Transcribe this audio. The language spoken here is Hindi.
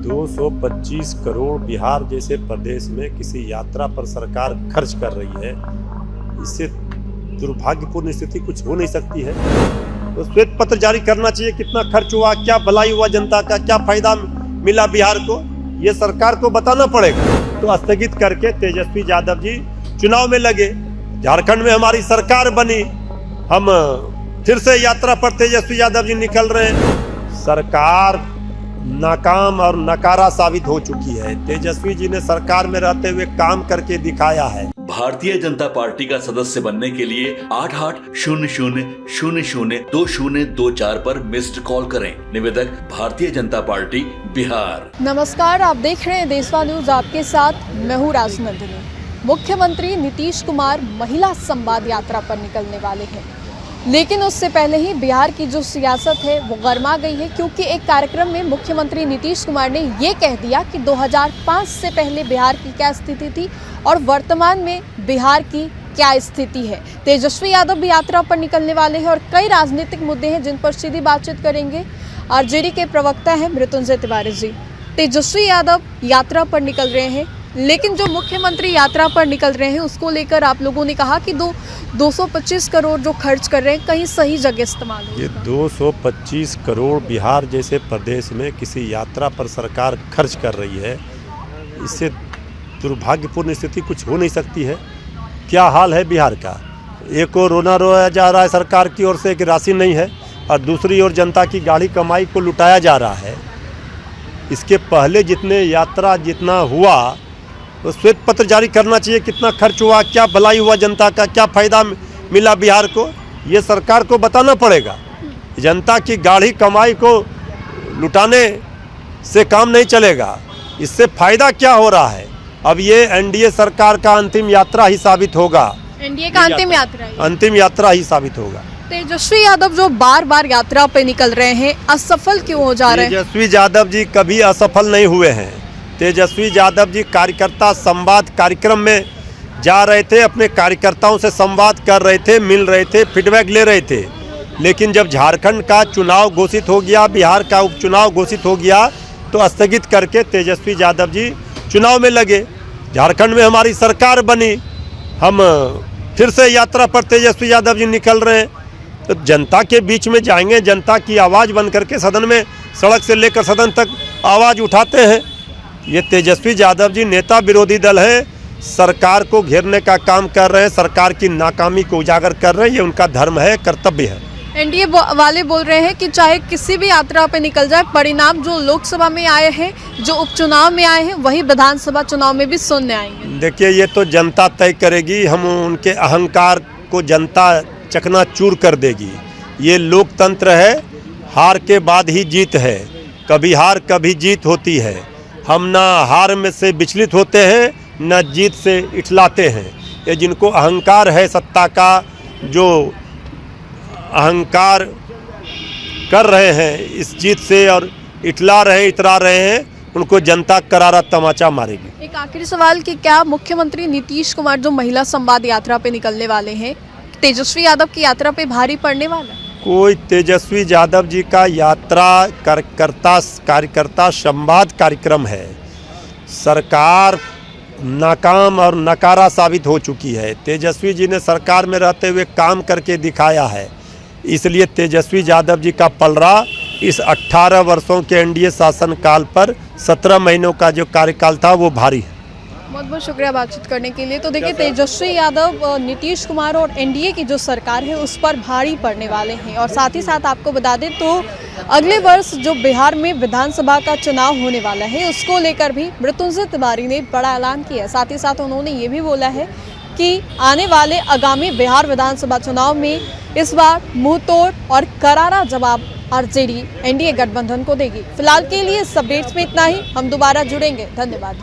225 करोड़ बिहार जैसे प्रदेश में किसी यात्रा पर सरकार खर्च कर रही है, इससे दुर्भाग्यपूर्ण स्थिति कुछ हो नहीं सकती है। तो श्वेत पत्र जारी करना चाहिए, कितना खर्च हुआ, क्या भलाई हुआ जनता का, क्या फायदा मिला बिहार को, ये सरकार को बताना पड़ेगा। तो स्थगित करके तेजस्वी यादव जी चुनाव में लगे, झारखंड में हमारी सरकार बनी, हम फिर से यात्रा पर तेजस्वी यादव जी निकल रहे हैं। सरकार नाकाम और नकारा साबित हो चुकी है। तेजस्वी जी ने सरकार में रहते हुए काम करके दिखाया है। भारतीय जनता पार्टी का सदस्य बनने के लिए 8800002024 पर मिस्ड कॉल करें। निवेदक भारतीय जनता पार्टी बिहार। नमस्कार, आप देख रहे हैं देशवा न्यूज, आपके साथ मैं हूँ राजनंदिनी। मुख्यमंत्री नीतीश कुमार महिला संवाद यात्रा पर निकलने वाले हैं, लेकिन उससे पहले ही बिहार की जो सियासत है वो गर्मा गई है, क्योंकि एक कार्यक्रम में मुख्यमंत्री नीतीश कुमार ने ये कह दिया कि 2005 से पहले बिहार की क्या स्थिति थी और वर्तमान में बिहार की क्या स्थिति है। तेजस्वी यादव भी यात्रा पर निकलने वाले हैं और कई राजनीतिक मुद्दे हैं जिन पर सीधी बातचीत करेंगे। आरजेडी के प्रवक्ता हैं मृत्युंजय तिवारी जी। तेजस्वी यादव यात्रा पर निकल रहे हैं, लेकिन जो मुख्यमंत्री यात्रा पर निकल रहे हैं उसको लेकर आप लोगों ने कहा कि 225 करोड़ जो खर्च कर रहे हैं कहीं सही जगह इस्तेमाल हो। ये 225 करोड़ बिहार जैसे प्रदेश में किसी यात्रा पर सरकार खर्च कर रही है, इससे दुर्भाग्यपूर्ण स्थिति कुछ हो नहीं सकती है। क्या हाल है बिहार का, एक और रोना रोया जा रहा है सरकार की ओर से कि राशि नहीं है, और दूसरी ओर जनता की गाढ़ी कमाई को लुटाया जा रहा है। इसके पहले जितने यात्रा जितना हुआ, तो श्वेत पत्र जारी करना चाहिए, कितना खर्च हुआ, क्या भलाई हुआ जनता का, क्या फायदा मिला बिहार को, ये सरकार को बताना पड़ेगा। जनता की गाढ़ी कमाई को लुटाने से काम नहीं चलेगा, इससे फायदा क्या हो रहा है। अब ये एनडीए सरकार का अंतिम यात्रा ही साबित होगा। एनडीए का अंतिम यात्रा ही साबित होगा। तेजस्वी यादव जो बार बार यात्रा पे निकल रहे हैं, असफल क्यों हो जा रहे हैं? तेजस्वी यादव जी कभी असफल नहीं हुए हैं। तेजस्वी यादव जी कार्यकर्ता संवाद कार्यक्रम में जा रहे थे, अपने कार्यकर्ताओं से संवाद कर रहे थे, मिल रहे थे, फीडबैक ले रहे थे। लेकिन जब झारखंड का चुनाव घोषित हो गया, बिहार का उपचुनाव घोषित हो गया, तो स्थगित करके तेजस्वी यादव जी चुनाव में लगे। झारखंड में हमारी सरकार बनी, हम फिर से यात्रा पर तेजस्वी यादव जी निकल रहे हैं। तो जनता के बीच में जाएंगे, जनता की आवाज़ बन करके सदन में, सड़क से लेकर सदन तक आवाज़ उठाते हैं। ये तेजस्वी यादव जी नेता विरोधी दल है, सरकार को घेरने का काम कर रहे हैं, सरकार की नाकामी को उजागर कर रहे हैं। ये उनका धर्म है, कर्तव्य है। एनडीए वाले बोल रहे हैं कि चाहे किसी भी यात्रा पे निकल जाए, परिणाम जो लोकसभा में आए हैं, जो उपचुनाव में आए हैं, वही विधानसभा चुनाव में भी सुनने आएंगे। देखिए, ये तो जनता तय करेगी। हम उनके अहंकार को जनता चकनाचूर कर देगी। ये लोकतंत्र है, हार के बाद ही जीत है। कभी हार कभी जीत होती है। हम ना हार में से विचलित होते हैं, न जीत से इठलाते हैं। ये जिनको अहंकार है सत्ता का, जो अहंकार कर रहे हैं इस जीत से और इठला रहे, इतरा रहे हैं, उनको जनता करारा तमाचा मारेगी। एक आखिरी सवाल कि क्या मुख्यमंत्री नीतीश कुमार जो महिला संवाद यात्रा पे निकलने वाले हैं, तेजस्वी यादव की यात्रा पे भारी पड़ने वाला है? कोई तेजस्वी यादव जी का यात्रा कार्यकर्ता संवाद कार्यक्रम है। सरकार नाकाम और नकारा साबित हो चुकी है। तेजस्वी जी ने सरकार में रहते हुए काम करके दिखाया है, इसलिए तेजस्वी यादव जी का पलड़ा इस 18 वर्षों के एनडीए शासनकाल पर 17 महीनों का जो कार्यकाल था वो भारी है। बहुत बहुत शुक्रिया बातचीत करने के लिए। तो देखिए, तेजस्वी यादव, नीतीश कुमार और एनडीए की जो सरकार है उस पर भारी पड़ने वाले हैं। और साथ ही साथ आपको बता दें तो अगले वर्ष जो बिहार में विधानसभा का चुनाव होने वाला है, उसको लेकर भी मृत्युंजय तिवारी ने बड़ा ऐलान किया है। साथ ही साथ उन्होंने ये भी बोला है कि आने वाले आगामी बिहार विधानसभा चुनाव में इस बार मुंहतोड़ और करारा जवाब आरजेडी एनडीए गठबंधन को देगी। फिलहाल के लिए इस अपडेट्स में इतना ही। हम दोबारा जुड़ेंगे। धन्यवाद।